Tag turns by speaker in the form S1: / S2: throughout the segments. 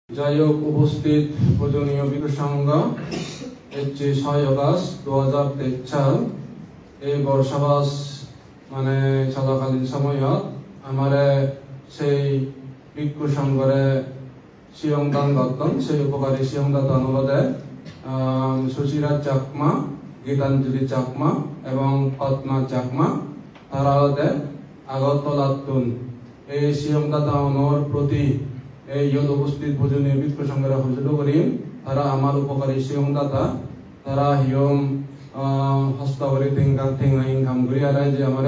S1: যাই হোক, উপস্থিত পূজনীয় বিকুসংঘ 6 আগস্ট 2023 সাল এই বর্ষাবাস চলাকালীন সময়ত আমারে সেই বিকুসংঘরে সিয়ংদান দত্তন সেই উপকারী সিয়ংদান অনুবাদে সুচিরা চাকমা, গীতাঞ্জলি চাকমা এবং পদ্মা চাকমা তারা আগরতলাতুন এই সিয়ংদাতানোর প্রতি এই উপস্থিত পূজনীয় বিকুসংঘের হুজুর করিম তারা আমার উপকারী সিয়ংদাতা তারা হিয়ম হস্তকরি ইনকাম করি আর যে আমার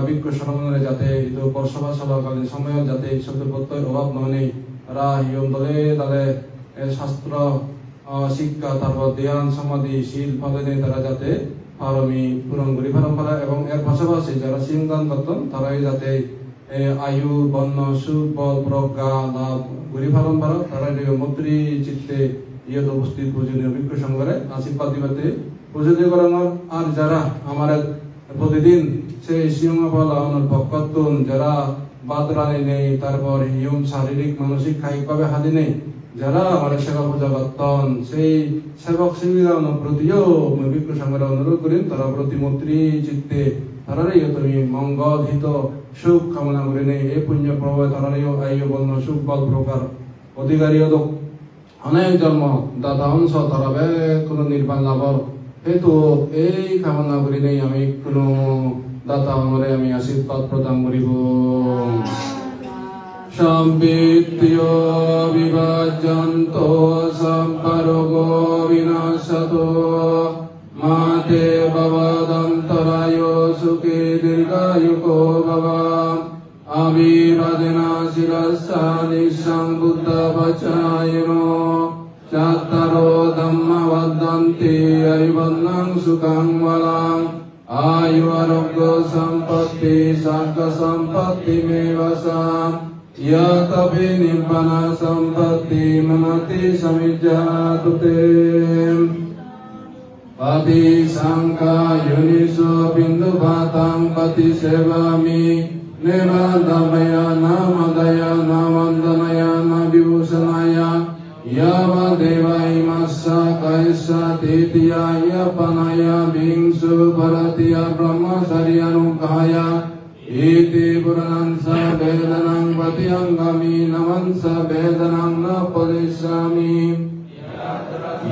S1: বিকুসংঘে যাতে বর্ষবাস চলাকালীন সময় যাতে শব্দপত্রের অভাব নেই তারা হিয়ম দলে দলে শাস্ত্র শিক্ষা তারপর ধ্যান সমাধি শীল ফলে তারা যাতে পারমি পূরণ করি পরম্পরা এবং এর পাশাপাশি যারা সিংদান দত্তন তারাই যাতে আয়ু বর্ণ সুখ বল প্রজ্ঞা লাভ করি পরম্পরা তারা মন্ত্রী চিত্তে ইয়ত উপস্থিত পূজনীয় বিকুসংঘরে আশীর্বাদ দিবাতে পূজনীয় করার আর যারা আমার প্রতিদিন সেই সিংহফল পক্ষতুন যারা বাদ রানি নেই তারপর হিয়ম শারীরিক মানসিক কায়িকভাবে হাদি নেই যারা আমার সেবা পূজা করতেন সেই সেবক সেবিকার প্রতিও বিকুসংঘের অনুরোধ করেন তারা প্রতিমন্ত্রী চিত্তে তারারই তুমি মঙ্গল হিত সুখ কামনা করে নেই এই পুণ্য প্রভাবে তারারই আয়ু বর্ণ সুখ বল প্রকার অধিকারী অনেক জন্ম দাদা অংশ তারাবে কোনো নির্বাণ লাভর হেতু এই কামনা করি নেই আমি কোনো দাতা আমরে আমি আশীর্বাদ প্রদান করিব। সম্বিত্তিয় বিভাজন্ত সম্পর্গো বিনাশতো মাতে ভবদন্তরায় সুখে দীর্ঘায়ুকো ভব আবির্ভাজনা শিরস্যা নিঃসং বুদ্ধ বচায়নো চাত্তরো ধম্ম বদন্তি আয়ুবন্নং সুখং বলং आयु आरोग्य संपत्ति सर्ग संपत्ति में वसा यतपि निब्बन संपत्ति मनति समिज्जातुते पति संका युनिषु बिंदु भातं पति सेवामि निबंधमया नामदया नामंदनया नविभूषणया यवदेवैमस्सा कैसा तृतीयाय पनया भिंसु भरतीय ब्रह्मचर्यानुगाया इति पुराणंस वेदनं पतिअंगमी नमंस वेदनं न पदिष्यामि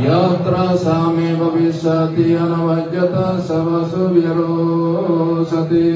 S1: यत्र सामे भविष्यति अनवज्यत सवसु विरोचति।